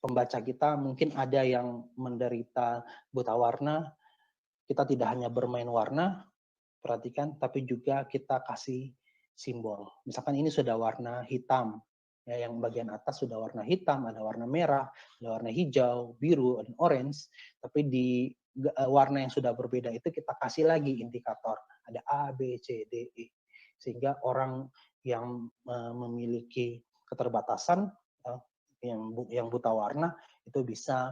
pembaca kita mungkin ada yang menderita buta warna, kita tidak hanya bermain warna, perhatikan, tapi juga kita kasih simbol. Misalkan ini sudah warna hitam, ya, yang bagian atas sudah warna hitam, ada warna merah, ada warna hijau, biru, dan orange, tapi di warna yang sudah berbeda itu kita kasih lagi indikator, ada A, B, C, D, E, sehingga orang yang memiliki keterbatasan, yang buta warna, itu bisa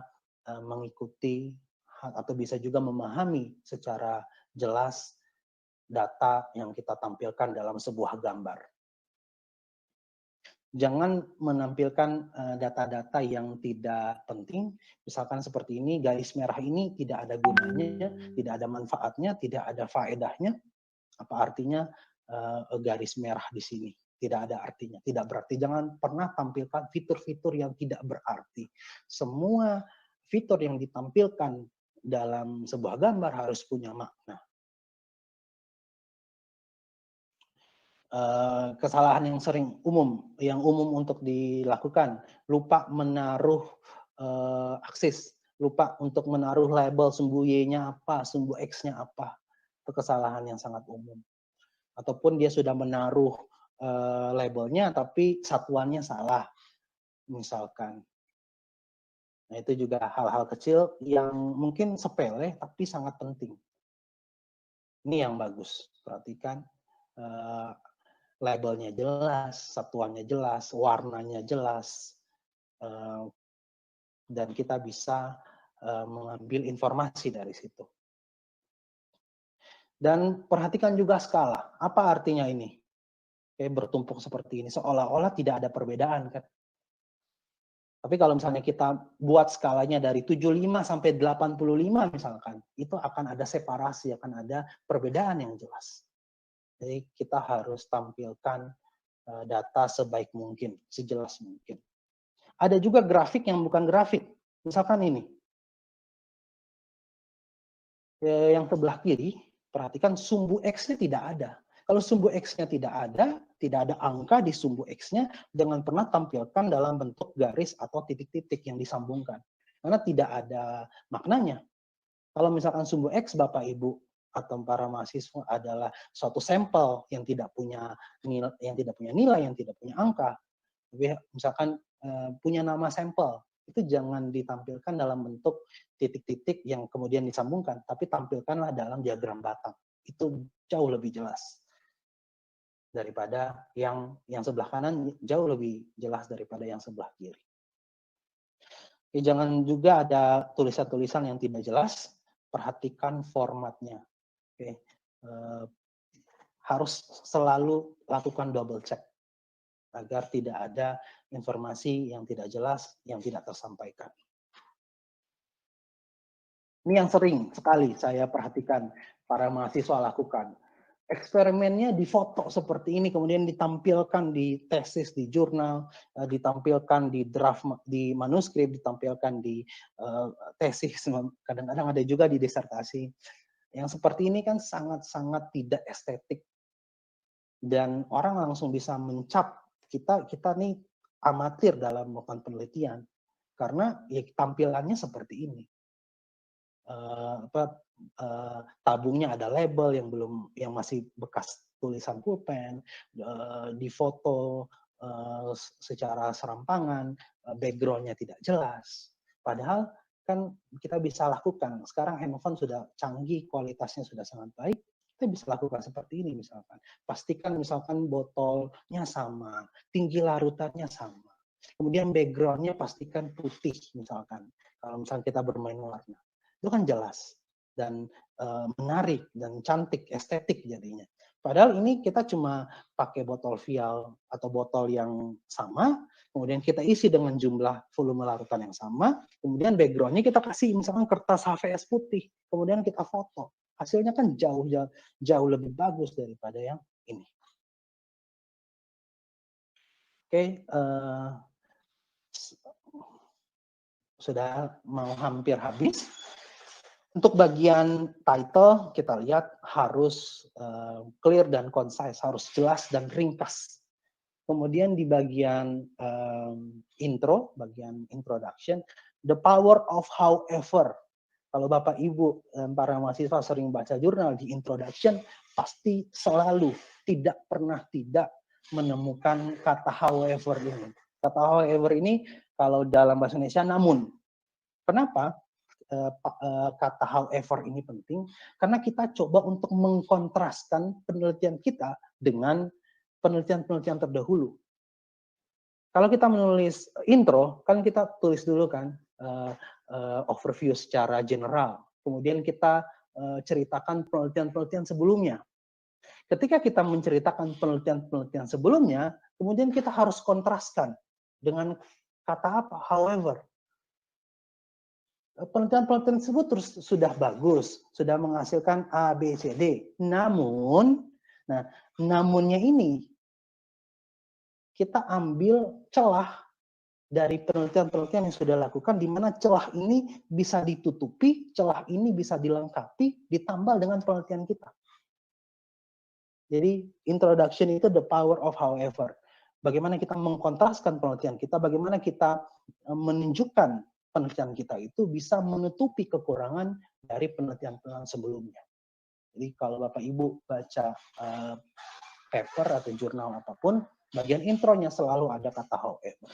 mengikuti atau bisa juga memahami secara jelas data yang kita tampilkan dalam sebuah gambar. Jangan menampilkan data-data yang tidak penting, misalkan seperti ini, garis merah ini tidak ada gunanya, tidak ada manfaatnya, tidak ada faedahnya. Apa artinya garis merah di sini? Tidak ada artinya, tidak berarti. Jangan pernah tampilkan fitur-fitur yang tidak berarti. Semua fitur yang ditampilkan dalam sebuah gambar harus punya makna. Kesalahan yang sering yang umum untuk dilakukan, lupa menaruh aksis, lupa untuk menaruh label sumbu Y-nya apa, sumbu X-nya apa. Itu kesalahan yang sangat umum. Ataupun dia sudah menaruh labelnya tapi satuannya salah, misalkan. Nah, itu juga hal-hal kecil yang mungkin sepele tapi sangat penting. Ini yang bagus, perhatikan labelnya jelas, satuannya jelas, warnanya jelas, dan kita bisa mengambil informasi dari situ. Dan perhatikan juga skala. Apa artinya ini? Bertumpuk seperti ini, seolah-olah tidak ada perbedaan, kan? Tapi kalau misalnya kita buat skalanya dari 75 sampai 85 misalkan, itu akan ada separasi, akan ada perbedaan yang jelas. Jadi kita harus tampilkan data sebaik mungkin, sejelas mungkin. Ada juga grafik yang bukan grafik. Misalkan ini. Yang sebelah kiri, perhatikan sumbu X-nya tidak ada. Kalau sumbu X-nya tidak ada angka di sumbu X-nya, jangan pernah tampilkan dalam bentuk garis atau titik-titik yang disambungkan. Karena tidak ada maknanya. Kalau misalkan sumbu X, Bapak Ibu atau para mahasiswa adalah suatu sampel yang tidak punya nilai, yang tidak punya angka, misalkan punya nama sampel, itu jangan ditampilkan dalam bentuk titik-titik yang kemudian disambungkan, tapi tampilkanlah dalam diagram batang. Itu jauh lebih jelas daripada yang sebelah kanan, jauh lebih jelas daripada yang sebelah kiri. Jangan juga ada tulisan-tulisan yang tidak jelas, perhatikan formatnya. Harus selalu lakukan double check agar tidak ada informasi yang tidak jelas, yang tidak tersampaikan. Ini yang sering sekali saya perhatikan para mahasiswa lakukan. Eksperimennya difoto seperti ini, kemudian ditampilkan di tesis, di jurnal, ditampilkan di draft, di manuskrip, ditampilkan di tesis, kadang-kadang ada juga di disertasi. Yang seperti ini kan sangat-sangat tidak estetik. Dan orang langsung bisa mencap, kita nih amatir dalam melakukan penelitian. Karena ya tampilannya seperti ini. Tabungnya ada label yang masih bekas tulisan pulpen, difoto secara serampangan, background-nya tidak jelas. Padahal kan kita bisa lakukan. Sekarang handphone sudah canggih, kualitasnya sudah sangat baik, kita bisa lakukan seperti ini misalkan. Pastikan misalkan botolnya sama, tinggi larutannya sama. Kemudian background-nya pastikan putih misalkan. Kalau misalkan kita bermain warna. Itu kan jelas. dan menarik dan cantik, estetik jadinya. Padahal ini kita cuma pakai botol vial atau botol yang sama, kemudian kita isi dengan jumlah volume larutan yang sama, kemudian background-nya kita kasih misalkan kertas HVS putih, kemudian kita foto. Hasilnya kan jauh lebih bagus daripada yang ini. Oke, sudah mau hampir habis. Untuk bagian title, kita lihat harus clear dan concise, harus jelas dan ringkas. Kemudian di bagian intro, bagian introduction, the power of however. Kalau Bapak Ibu para mahasiswa sering baca jurnal di introduction, pasti selalu tidak pernah tidak menemukan kata however ini. Kata however ini kalau dalam bahasa Indonesia namun. Kenapa kata however ini penting? Karena kita coba untuk mengkontraskan penelitian kita dengan penelitian-penelitian terdahulu. Kalau kita menulis intro, kan kita tulis dulu kan overview secara general. Kemudian kita ceritakan penelitian-penelitian sebelumnya. Ketika kita menceritakan penelitian-penelitian sebelumnya, kemudian kita harus kontraskan dengan kata apa? However. Penelitian-penelitian tersebut terus sudah bagus, sudah menghasilkan A, B, C, D. Namun, nah, namunnya ini kita ambil celah dari penelitian-penelitian yang sudah dilakukan, di mana celah ini bisa ditutupi, celah ini bisa dilengkapi, ditambal dengan penelitian kita. Jadi, introduction itu the power of however. Bagaimana kita mengkontraskan penelitian kita, bagaimana kita menunjukkan penelitian kita itu bisa menutupi kekurangan dari penelitian-penelitian sebelumnya. Jadi kalau Bapak Ibu baca paper atau jurnal apapun, bagian intronya selalu ada kata however.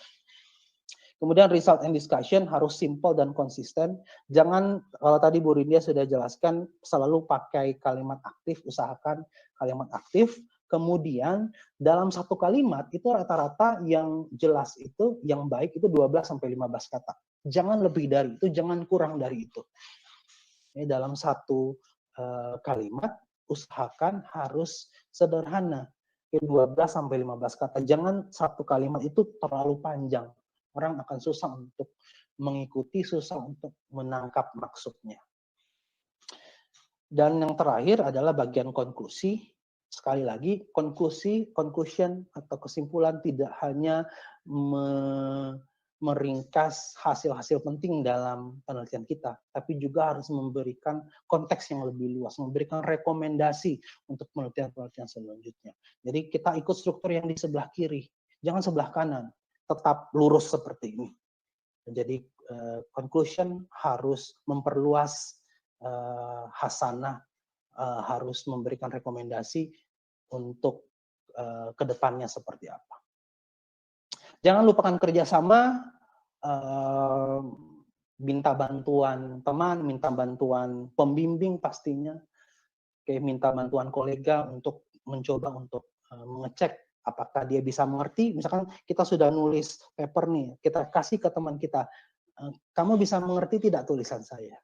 Kemudian result and discussion harus simple dan konsisten. Jangan, kalau tadi Bu Rindia sudah jelaskan, selalu pakai kalimat aktif, usahakan kalimat aktif. Kemudian dalam satu kalimat itu rata-rata yang jelas itu, yang baik itu 12-15 kata. Jangan lebih dari itu, jangan kurang dari itu. Ini dalam satu kalimat, usahakan harus sederhana. 12-15 kata. Jangan satu kalimat itu terlalu panjang. Orang akan susah untuk mengikuti, susah untuk menangkap maksudnya. Dan yang terakhir adalah bagian konklusi. Sekali lagi, conclusion atau kesimpulan tidak hanya meringkas hasil-hasil penting dalam penelitian kita, tapi juga harus memberikan konteks yang lebih luas, memberikan rekomendasi untuk penelitian-penelitian selanjutnya. Jadi kita ikut struktur yang di sebelah kiri, jangan sebelah kanan, tetap lurus seperti ini. Jadi conclusion harus memperluas hasanah, harus memberikan rekomendasi untuk kedepannya seperti apa. Jangan lupakan kerjasama, minta bantuan teman, minta bantuan pembimbing pastinya, kayak minta bantuan kolega untuk mencoba untuk mengecek apakah dia bisa mengerti. Misalkan kita sudah nulis paper nih, kita kasih ke teman kita, kamu bisa mengerti tidak tulisan saya?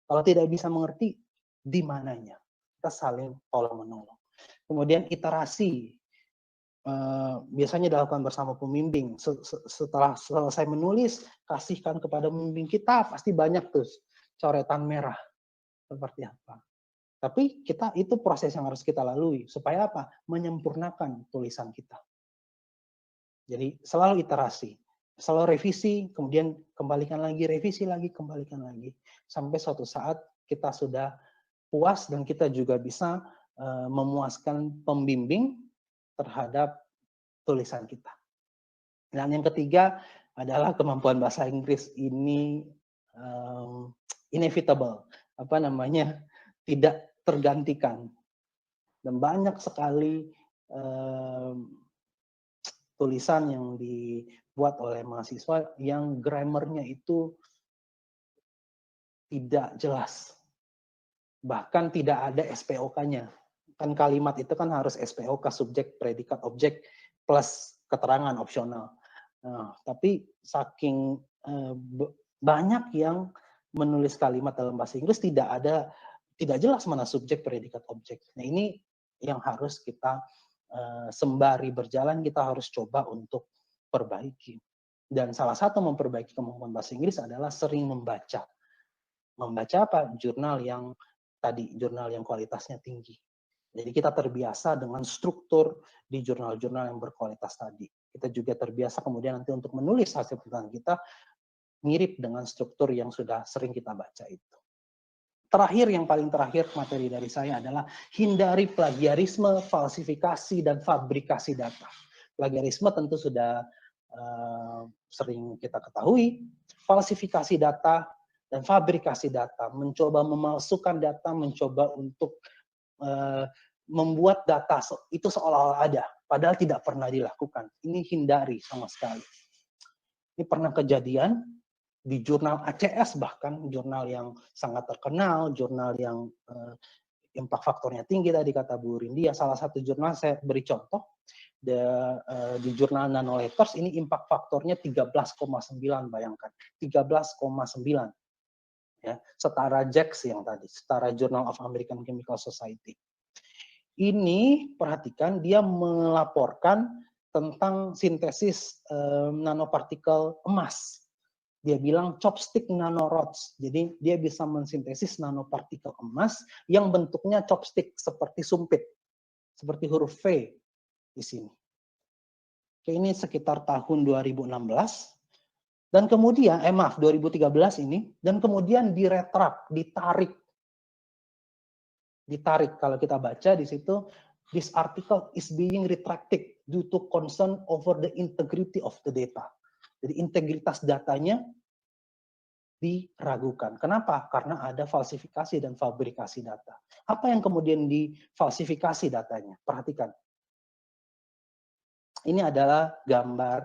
Kalau tidak bisa mengerti, di mananya? Kita saling tolong-menolong. Kemudian iterasi, biasanya dilakukan bersama pembimbing. Setelah selesai menulis, kasihkan kepada pembimbing kita, pasti banyak tuh coretan merah. Seperti apa. Tapi itu proses yang harus kita lalui. Supaya apa? Menyempurnakan tulisan kita. Jadi selalu iterasi. Selalu revisi, kemudian kembalikan lagi, revisi lagi, kembalikan lagi. Sampai suatu saat kita sudah puas dan kita juga bisa memuaskan pembimbing terhadap tulisan kita. Dan yang ketiga adalah kemampuan bahasa Inggris ini inevitable, tidak tergantikan. Dan banyak sekali tulisan yang dibuat oleh mahasiswa yang grammarnya itu tidak jelas. Bahkan tidak ada SPOK-nya. Kan kalimat itu kan harus SPOK, subjek, predikat, objek, plus keterangan opsional. Nah, tapi saking banyak yang menulis kalimat dalam bahasa Inggris tidak ada tidak jelas mana subjek, predikat, objek. Nah ini yang harus kita sembari berjalan kita harus coba untuk perbaiki. Dan salah satu memperbaiki kemampuan bahasa Inggris adalah sering membaca. Membaca apa? Jurnal yang tadi, jurnal yang kualitasnya tinggi. Jadi kita terbiasa dengan struktur di jurnal-jurnal yang berkualitas tadi. Kita juga terbiasa kemudian nanti untuk menulis hasil penelitian kita mirip dengan struktur yang sudah sering kita baca itu. Terakhir, yang paling terakhir materi dari saya adalah hindari plagiarisme, falsifikasi, dan fabrikasi data. Plagiarisme tentu sudah sering kita ketahui, falsifikasi data dan fabrikasi data, mencoba memalsukan data, mencoba untuk membuat data itu seolah-olah ada, padahal tidak pernah dilakukan. Ini hindari sama sekali. Ini pernah kejadian di jurnal ACS, bahkan jurnal yang sangat terkenal, jurnal yang impact faktornya tinggi tadi kata Bu Rindia. Salah satu jurnal saya beri contoh di jurnal Nanoletters ini impact faktornya 13,9, bayangkan 13,9 ya, setara JACS yang tadi, setara Journal of American Chemical Society. Ini perhatikan dia melaporkan tentang sintesis nanopartikel emas. Dia bilang chopstick nanorods. Jadi dia bisa mensintesis nanopartikel emas yang bentuknya chopstick seperti sumpit, seperti huruf V di sini. Oke, ini sekitar tahun 2016. Dan kemudian, 2013 ini, dan kemudian diretrak, ditarik. Kalau kita baca di situ, this article is being retracted due to concern over the integrity of the data. Jadi integritas datanya diragukan. Kenapa? Karena ada falsifikasi dan fabrikasi data. Apa yang kemudian difalsifikasi datanya? Perhatikan. Ini adalah gambar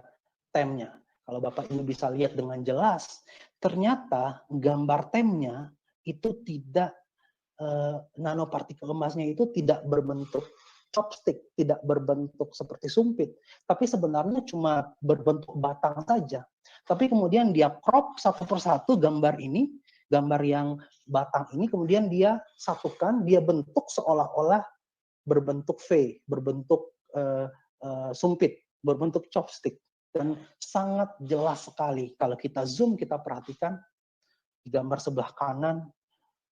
temnya. Kalau Bapak Ibu bisa lihat dengan jelas, ternyata gambar temnya itu tidak, nanopartikel emasnya itu tidak berbentuk chopstick, tidak berbentuk seperti sumpit, tapi sebenarnya cuma berbentuk batang saja. Tapi kemudian dia crop satu persatu gambar ini, gambar yang batang ini, kemudian dia satukan, dia bentuk seolah-olah berbentuk V, berbentuk sumpit, berbentuk chopstick. Dan sangat jelas sekali, kalau kita zoom, kita perhatikan, di gambar sebelah kanan,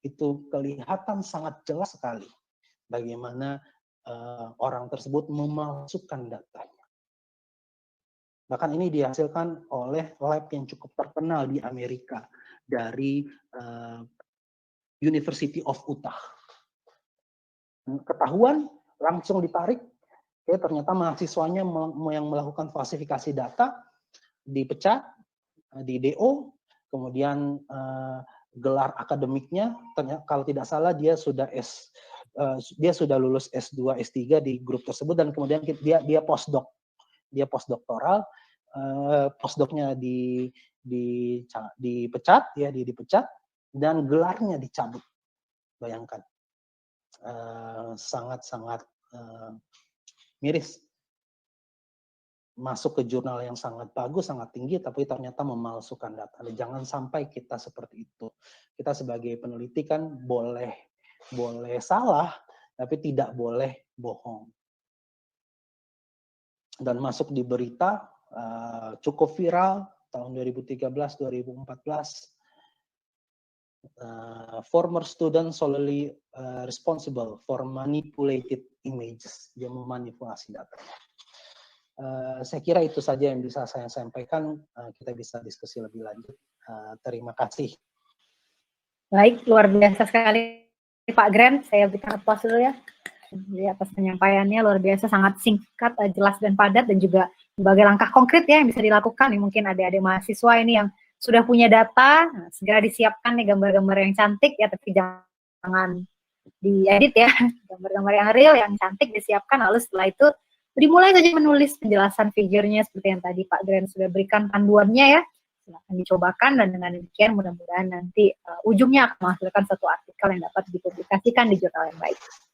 itu kelihatan sangat jelas sekali bagaimana orang tersebut memalsukan datanya. Bahkan ini dihasilkan oleh lab yang cukup terkenal di Amerika, dari University of Utah. Ketahuan, langsung ditarik, oke, ternyata mahasiswanya yang melakukan falsifikasi data, dipecat, di DO, kemudian gelar akademiknya, ternyata kalau tidak salah dia sudah lulus S2, S3 di grup tersebut, dan kemudian dia postdoc, dia postdoktoral, postdocnya dipecat, ya, dipecat, dan gelarnya dicabut. Bayangkan, sangat-sangat miris. Masuk ke jurnal yang sangat bagus, sangat tinggi, tapi ternyata memalsukan data. Jangan sampai kita seperti itu. Kita sebagai peneliti kan boleh salah, tapi tidak boleh bohong. Dan masuk di berita, cukup viral, tahun 2013-2014, former student solely responsible for manipulated images. Dia memanipulasi data. Saya kira itu saja yang bisa saya sampaikan. Kita bisa diskusi lebih lanjut. Terima kasih. Baik, luar biasa sekali Pak Grant. Saya berikan aplaus dulu ya. Jadi atas penyampaiannya luar biasa, sangat singkat, jelas dan padat, dan juga berbagai langkah konkret ya yang bisa dilakukan. Mungkin adik-adik mahasiswa ini yang sudah punya data, segera disiapkan nih gambar-gambar yang cantik ya, tapi jangan diedit ya. Gambar-gambar yang real, yang cantik disiapkan, lalu setelah itu dimulai saja menulis penjelasan figurnya seperti yang tadi Pak Grant sudah berikan panduannya ya. Silahkan dicobakan, dan dengan demikian mudah-mudahan nanti ujungnya akan menghasilkan satu artikel yang dapat dipublikasikan di jurnal yang baik.